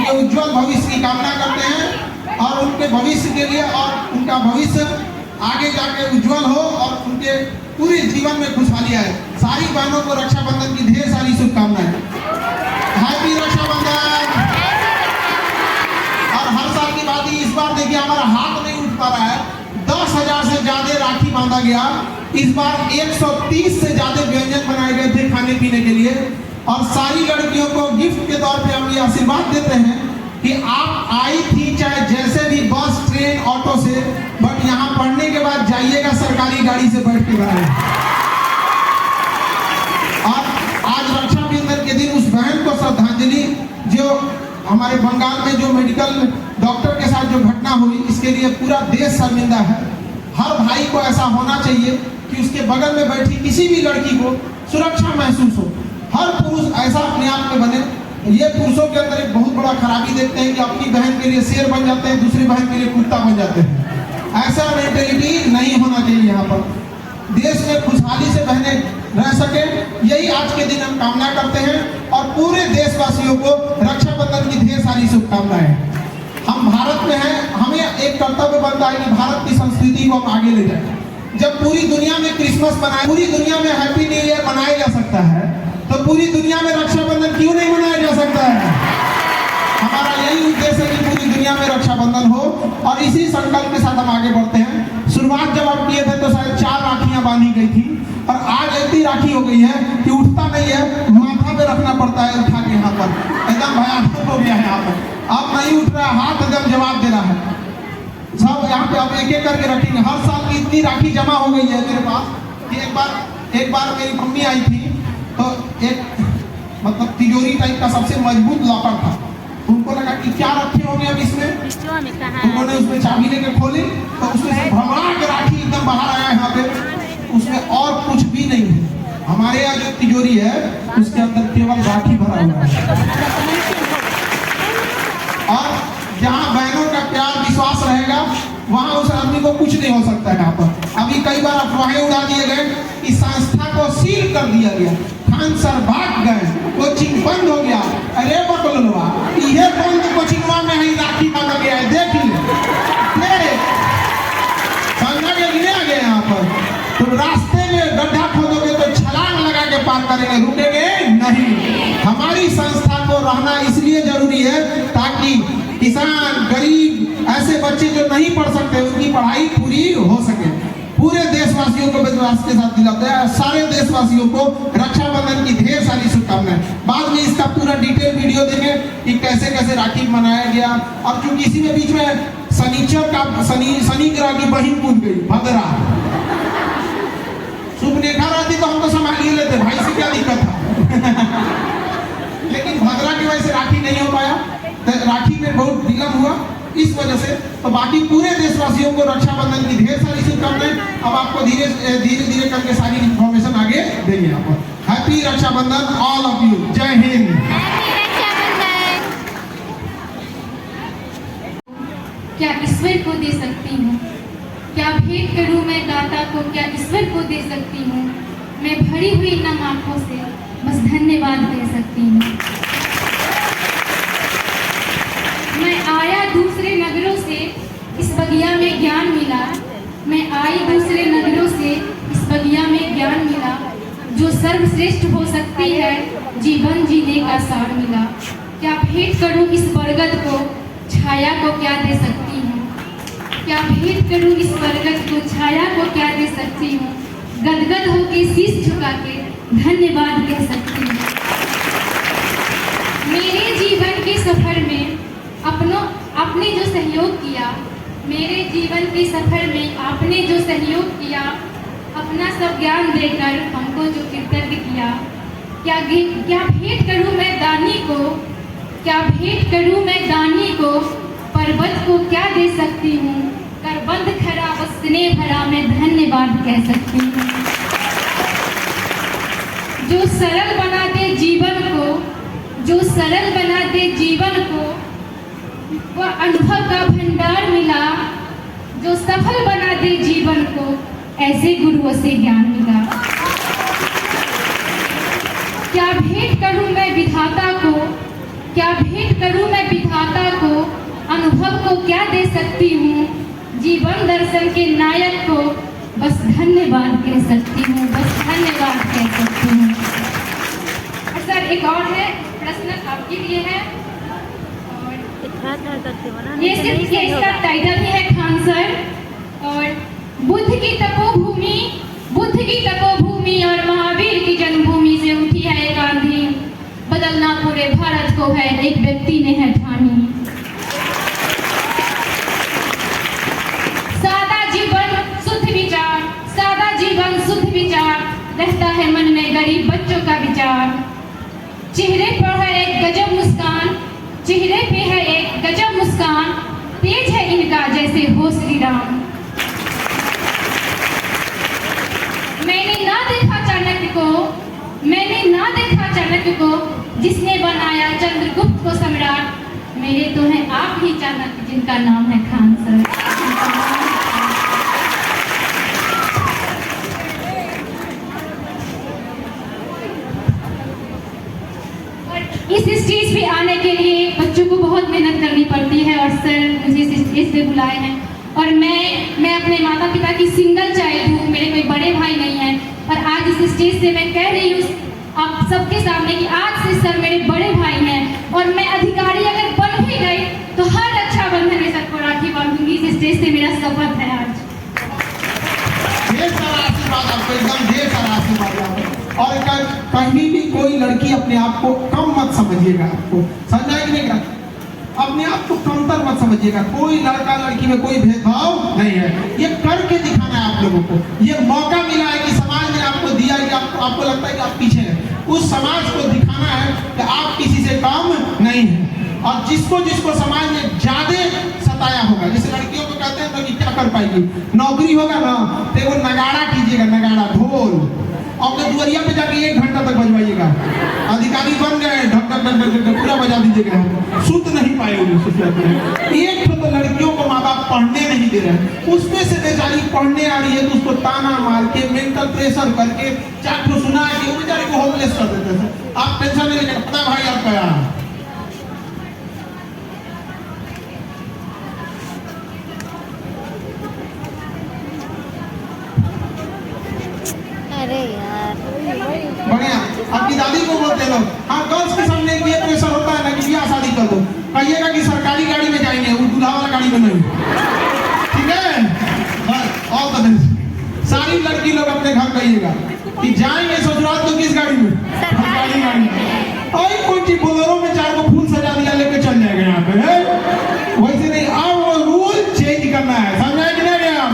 उनके उज्जवल भविष्य की कामना करते हैं और उनके भविष्य के लिए और उनका भविष्य आगे जाके उज्जवल हो और उनके पूरे जीवन में खुशहाली आए। सारी बहनों को रक्षाबंधन की ढेर सारी शुभकामनाएं। हैप्पी रक्षाबंधन। और हर साल की बात ही, इस बार देखिए हमारा हाथ नहीं उठ पा रहा है। 10,000 से ज्यादा राखी बांधा गया। इस बार 130 से ज्यादा व्यंजन बनाए गए थे खाने पीने के लिए। और सारी लड़कियों को गिफ्ट के तौर पे हम ये आशीर्वाद देते हैं कि आप आई थी चाहे जैसे भी बस, ट्रेन, ऑटो से, बट यहाँ पढ़ने के बाद जाइएगा सरकारी गाड़ी से बैठ के बाहर। और आज रक्षाबंधन के दिन उस बहन को श्रद्धांजलि, जो हमारे बंगाल में जो मेडिकल डॉक्टर के साथ जो घटना हुई, इसके लिए पूरा देश शर्मिंदा है। हर भाई को ऐसा होना चाहिए कि उसके बगल में बैठी किसी भी लड़की को सुरक्षा महसूस हो। हर पुरुष ऐसा अपने आप में बने। ये पुरुषों के अंदर एक बहुत बड़ा खराबी देखते हैं कि अपनी बहन के लिए शेर बन जाते हैं, दूसरी बहन के लिए कुत्ता बन जाते हैं। ऐसा मेंटेलिटी नहीं होना चाहिए। यहाँ पर देश में खुशहाली से बहनें रह सके, यही आज के दिन हम कामना करते हैं। और पूरे देशवासियों को रक्षाबंधन की ढेर सारी शुभकामनाएं। हम भारत में हैं, हमें एक कर्तव्य बनता है कि भारत की संस्कृति को हम आगे ले जाएं। जब पूरी दुनिया में क्रिसमस मनाए, पूरी दुनिया में हैप्पी न्यू ईयर मनाया जा सकता है, तो पूरी दुनिया में रक्षाबंधन क्यों नहीं मनाया जा सकता है? हमारा यही उद्देश्य है कि पूरी दुनिया में रक्षाबंधन हो और इसी संकल्प के साथ हम आगे बढ़ते हैं। शुरुआत जब आप किए थे तो शायद 4 राखियां बांधी गई थी और आज इतनी राखी हो गई है कि उठता नहीं है, माथा पे रखना पड़ता है उठा के। यहाँ पर एकदम भयानक हो गया है। यहाँ पर अब नहीं उठ रहा, हाथ एकदम जवाब दे रहा है। सब यहाँ पे अब एक एक करके रखेंगे। हर साल की इतनी राखी जमा हो गई है मेरे पास कि एक बार मेरी मम्मी आई थी तो एक मतलब तिजोरी टाइप का सबसे मजबूत लॉकर था। उनको लगा कि क्या रखे होंगे अब इसमें, उन्होंने उसमें चाबी लेकर खोली तो उसमें से भरमार के राखी एकदम बाहर आया। यहाँ पे उसमें और कुछ भी नहीं है। हमारे यहाँ जो तिजोरी है उसके अंदर केवल राखी भरा हुआ है। और जहाँ बहनों का प्यार विश्वास रहेगा वहाँ उस आदमी को कुछ नहीं हो सकता है। यहाँ पर अभी कई बार अफवाहें उड़ा दिए गए कि संस्था को सील कर दिया गया, खान सर भाग गए, कोचिंग बंद हो गया। अरे बकलवा, ये कौन कोचिंगवा में ही राखी बांधा गया है? देख लीजिए, गंगा के गिरे आ गए। यहाँ पर तुम रास्ते में गड्ढा खोदोगे तो छलांग लगा के पार करेंगे, रुकेंगे नहीं। हमारी संस्था को रहना इसलिए जरूरी है ताकि किसान, गरीब, ऐसे बच्चे जो नहीं पढ़ सकते उनकी पढ़ाई पूरी हो सके। पूरे देशवासियों को विश्वास के साथ दिलाते हैं। सारे देशवासियों को रक्षाबंधन की ढेर सारी शुभकामनाएं। बाद में इसका पूरा डिटेल वीडियो देंगे कि कैसे कैसे राखी मनाया गया। और क्योंकि इसी में बीच में शनि ग्रह की बहिन कूद गई, भद्रा। सुपनेखा रहती तो हम तो संभाल ही लेते, भाई से क्या दिक्कत था। लेकिन भद्रा की वजह से राखी नहीं हो पाया, तो राखी में बहुत विलंब हुआ इस वजह से। तो बाकी पूरे देशवासियों को रक्षाबंधन की ढेर सारी शुभकामनाएं। अब आपको धीरे धीरे करके सारी इंफॉर्मेशन आगे देंगे। यहाँ पर happy Rakshabandhan all of you. जय हिंद। क्या ईश्वर को दे सकती हूँ? क्या भेंट करूँ मैं दाता को? क्या ईश्वर को दे सकती हूँ? मैं भरी हुई नम आंखों से बस धन्यवाद दे सकती हूँ। मैं आया दूसरे नगरों से, इस बगिया में ज्ञान मिला। मैं आई दूसरे नगरों से, इस बगिया में ज्ञान मिला। जो सर्वश्रेष्ठ हो सकती है, जीवन जीने का सार मिला। क्या भेंट करूं इस बरगद को, छाया को क्या दे सकती हूँ? क्या भेंट करूं इस बरगद को, छाया को क्या दे सकती हूँ? गदगद होके शीश झुका के धन्यवाद दे सकती हूँ। मेरे जीवन के सफर में आपने जो सहयोग किया, मेरे जीवन के सफर में आपने जो सहयोग किया, अपना सब ज्ञान देकर हमको जो कृतज्ञ किया। क्या भेंट करूं मैं दानी को, क्या भेंट करूं मैं दानी को, पर्वत को क्या दे सकती हूँ? करबंद खरा व स्नेह भरा मैं धन्यवाद कह सकती हूँ। जो सरल बना दे जीवन को, जो सरल बना दे जीवन को, वह अनुभव का भंडार मिला। जो सफल बना दे जीवन को, ऐसे गुरुओं से ज्ञान मिला। क्या भेंट करूं मैं विधाता को, क्या भेंट करूं मैं विधाता माता को अनुभव को क्या दे सकती हूँ, जीवन दर्शन के नायक को बस धन्यवाद कह सकती हूँ, बस धन्यवाद कह सकती हूँ। और सर एक और है प्रश्न आपके लिए है, ये सिर्फ ये इसका टाइटल ही है खान सर। और बुद्ध की तपोभूमि और महावीर की जन्मभूमि से उठी है एक आंधी, बदलना पूरे भारत को है एक व्यक्ति ने है ठानी। सादा जीवन शुद्ध विचार रहता है मन में गरीब बच्चों का विचार। चेहरे पर है एक गजब मुस्कान, तेज है इनका जैसे हो श्री राम। मैंने ना देखा चाणक्य को जिसने बनाया चंद्रगुप्त को सम्राट। मेरे तो हैं आप ही चाणक्य जिनका नाम है खान सर। इस स्टेज पे आने के लिए बच्चों को बहुत मेहनत करनी पड़ती है और सर मुझे इस स्टेज पे बुलाए हैं। और मैं अपने माता पिता की सिंगल चाइल्ड हूँ, मेरे कोई बड़े भाई नहीं हैं। और आज इस स्टेज से मैं कह रही हूँ आप सबके सामने कि आज से सर मेरे बड़े भाई हैं और मैं अधिकारी अगर बन भी गई तो हर रक्षाबंधन में सबको राखी बांधूंगी। इस स्टेज से मेरा शपथ है आज। ढेर सारा आशीर्वाद आपको, एकदम ढेर सारा आशीर्वाद। और कहीं भी कोई लड़की अपने आप को कम मत समझिएगा, आपको समझा कि नहीं? अपने आप को कमतर मत समझिएगा। कोई लड़का लड़की में कोई भेदभाव नहीं है। ये करके दिखाना है आप लोगों को। ये मौका मिला है कि समाज ने आपको दिया है कि आपको लगता है कि आप पीछे हैं, उस समाज को दिखाना है कि आप किसी से कम नहीं है। और जिसको समाज ने ज्यादा सताया होगा, जैसे लड़कियों को कहते हैं तो कि क्या कर पाएगी, नौकरी होगा ना तो वो नगाड़ा कीजिएगा, नगाड़ा ढोल अपने दुआरिया पे जाके 1 घंटा तक बजवाइएगा। अधिकारी बन गए ढक ढक ढक ढक पूरा बजा दीजिएगा, सुत नहीं पाएगी। एक तो लड़कियों को माँ बाप पढ़ने नहीं दे रहे, उसमें से बेचारी पढ़ने आ रही है तो उसको ताना मार के मेंटल प्रेशर करके चाटू सुना के वो बेचारी को होमलेस कर देते हैं। आप टेंशन नहीं लेना, पता भाई आपका अरे यार बढ़िया। आपकी दादी को बोलते लोग, हाँ गर्ल्स के सामने ये प्रेशर होता है ना कि ब्याह शादी कर दो, कहिएगा कि सरकारी गाड़ी में जाएंगे, वो दूल्हा वाला गाड़ी में नहीं, ठीक है? बस और तो सारी लड़की लोग अपने घर कहिएगा कि जाएंगे ससुराल तो किस गाड़ी में? सरकारी गाड़ी में। और कोई चीज बोलेरो में 4 को फूल सजा दिया लेके चल जाएगा यहाँ पे, वैसे नहीं। अब वो रूल चेंज करना है, समझा कि नहीं? आप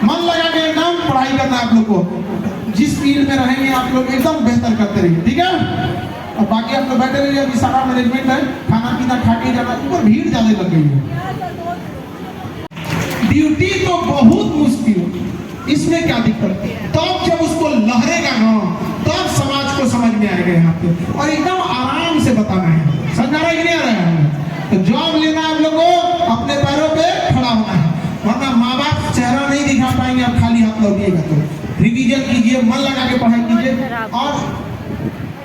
मन लगा के एकदम पढ़ाई करना है आप लोग को। जिस फील्ड में रहेंगे आप लोग एकदम बेहतर करते रहिए, ठीक है? और बाकी आप लोग बैठे रहिए, अभी सारा मैनेजमेंट है, खाना पीना खा के जाना। ऊपर भीड़ ज्यादा लग गई है, ड्यूटी तो बहुत मुश्किल, इसमें क्या दिक्कत है? तब जब उसको लहरेगा ना तब समाज को समझ में आएगा यहाँ पे। और एकदम आराम से बताना है, समझ रहा है कि नहीं आ रहा है? तो जॉब लेना है आप लोगों को, अपने पैरों पे खड़ा होना है, वरना माँ बाप चेहरा नहीं दिखा पाएंगे आप खाली हाथ लौटिएगा। तो रिवीजन कीजिए, मन लगा के पढ़ाई कीजिए। और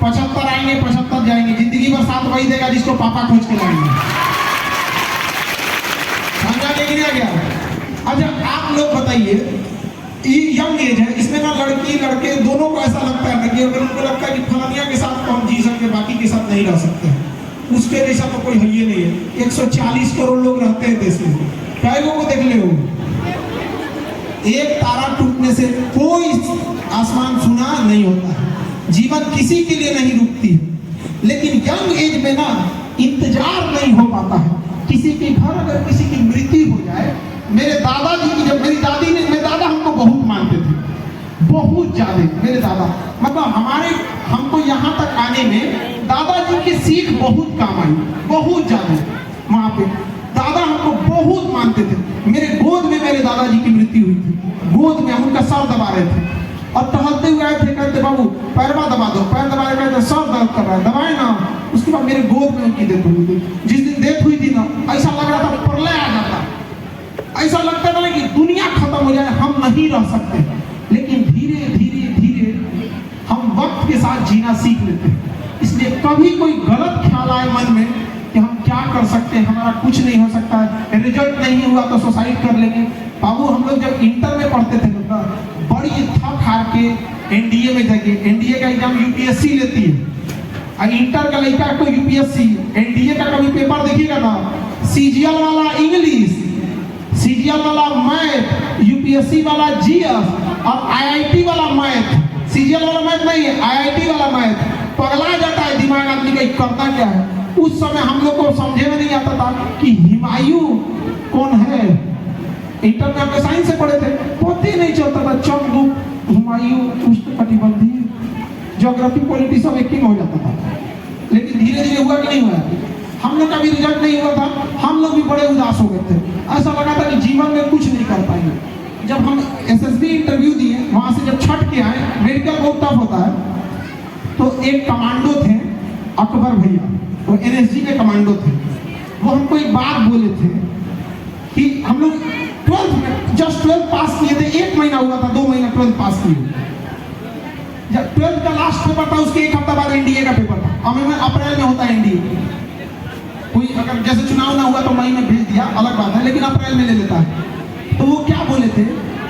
75 आएंगे 75 जाएंगे, जिंदगी भर साथ वही देगा जिसको पापा खोज के लाएंगे। समझा कि नहीं आ गया? अच्छा आप लोग बताइए, यंग एज है, इसमें ना लड़की लड़के दोनों को ऐसा लगता है कि अगर उनको लगता है कि फलानिया के साथ तो हम जी सकते, बाकी के साथ नहीं रह सकते, उसके जैसा तो कोई है ही नहीं है। 140 करोड़ लोग रहते हैं देश में, कई को देख ले हो, एक तारा टूटने से कोई आसमान सुना नहीं होता है। जीवन किसी के लिए नहीं रुकती है, लेकिन यंग एज में ना इंतजार नहीं हो पाता है। किसी के घर अगर किसी की मृत्यु हो जाए, मेरे दादाजी की जब मेरी दादी ने, मेरे दादा हमको बहुत मानते थे, बहुत ज्यादा। मेरे दादा मतलब हमको यहाँ तक आने में दादाजी की सीख बहुत काम आई, बहुत ज्यादा। वहाँ पे दादा हमको बहुत मानते थे। मेरे गोद में मेरे दादाजी की मृत्यु हुई थी, गोद में हम उनका सर दबा रहे थे और टहलते हुए आए थे, कहते बाबू पैरवा दबा दो, पैर दबा रहे, कहते सर दर्द कर रहा है, दबाए ना। उसके बाद मेरे गोद में उनकी डेथ हुई थी। जिस दिन डेथ हुई थी ना, ऐसा लग रहा था प्रलय आ जाता, ऐसा लगता था कि दुनिया खत्म हो जाए, हम नहीं रह सकते। लेकिन धीरे धीरे धीरे हम वक्त के साथ जीना सीख लेते हैं। इसलिए कभी कोई गलत ख्याल आए मन में कि हम क्या कर सकते हैं, हमारा कुछ नहीं हो सकता है, रिजल्ट नहीं हुआ तो सुसाइड कर लेंगे। बाबू हम लोग जब इंटर में पढ़ते थे ना, बड़ी थक हार के एनडीए में जाके, एनडीए का एग्जाम यूपीएससी लेती है और इंटर का लड़का को यूपीएससी, एनडीए का कभी पेपर देखिएगा ना, सीजीएल वाला इंग्लिश, सीजीएल वाला मैथ, यूपीएससी वाला जीएस और आईआईटी वाला मैथ। सीजीएल वाला मैथ नहीं है, आईआईटी वाला मैथ। पगला जाता है दिमाग आदमी का, करता क्या है। उस समय हम लोग को समझे में नहीं आता था कि हुमायूं कौन है। इंटर में हमने साइंस से पढ़े थे, पता ही नहीं चलता था चंद्रगुप्त, हुमायूं, उष्णकटिबंधीय, ज्योग्राफी पॉलिटी सब एक ही में हो जाता था। लेकिन धीरे धीरे हुआ कि नहीं हुआ, हम लोग का भी रिजल्ट नहीं हुआ था, हम लोग भी बड़े उदास हो गए थे। ऐसा लगा था कि जीवन में कुछ नहीं कर पाएंगे। जब हम एसएसबी इंटरव्यू दिए, वहां से जब छट के आए, मेडिकल बहुत टफ होता है, तो एक कमांडो थे अकबर भैया, वो एनएसजी के कमांडो थे। वो हमको एक बात बोले थे कि हम लोग 12th में जस्ट 12th पास किए थे, 1 महीना हुआ था, 2 महीना 12th पास किए। जब 12th का लास्ट पेपर था, उसके 1 हफ्ता बाद एनडीए का पेपर था। अप्रैल में होता है एनडीए। कोई अगर जैसे चुनाव ना हुआ तो मई में भेज दिया, अलग बात है, लेकिन अप्रैल में ले लेता है। तो वो क्या बोले थे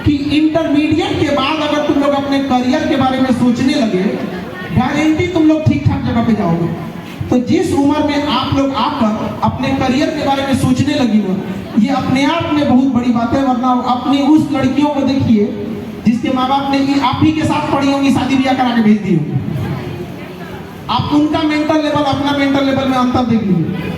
कि इंटरमीडिएट के बाद अगर तुम लोग अपने करियर के बारे में सोचने लगे, गारंटी तुम लोग ठीक ठाक जगह पे जाओगे। तो जिस उम्र में आप लोग आकर अपने करियर के बारे में सोचने लगी ना, ये अपने आप में बहुत बड़ी बात है। वरना अपनी उस लड़कियों को देखिए जिसके माँ बाप ने आप ही के साथ पढ़ी होंगी, शादी ब्याह करा के भेज दी होगी। आप उनका मेंटल लेवल अपना मेंटल लेवल में अंतर देख लीजिए।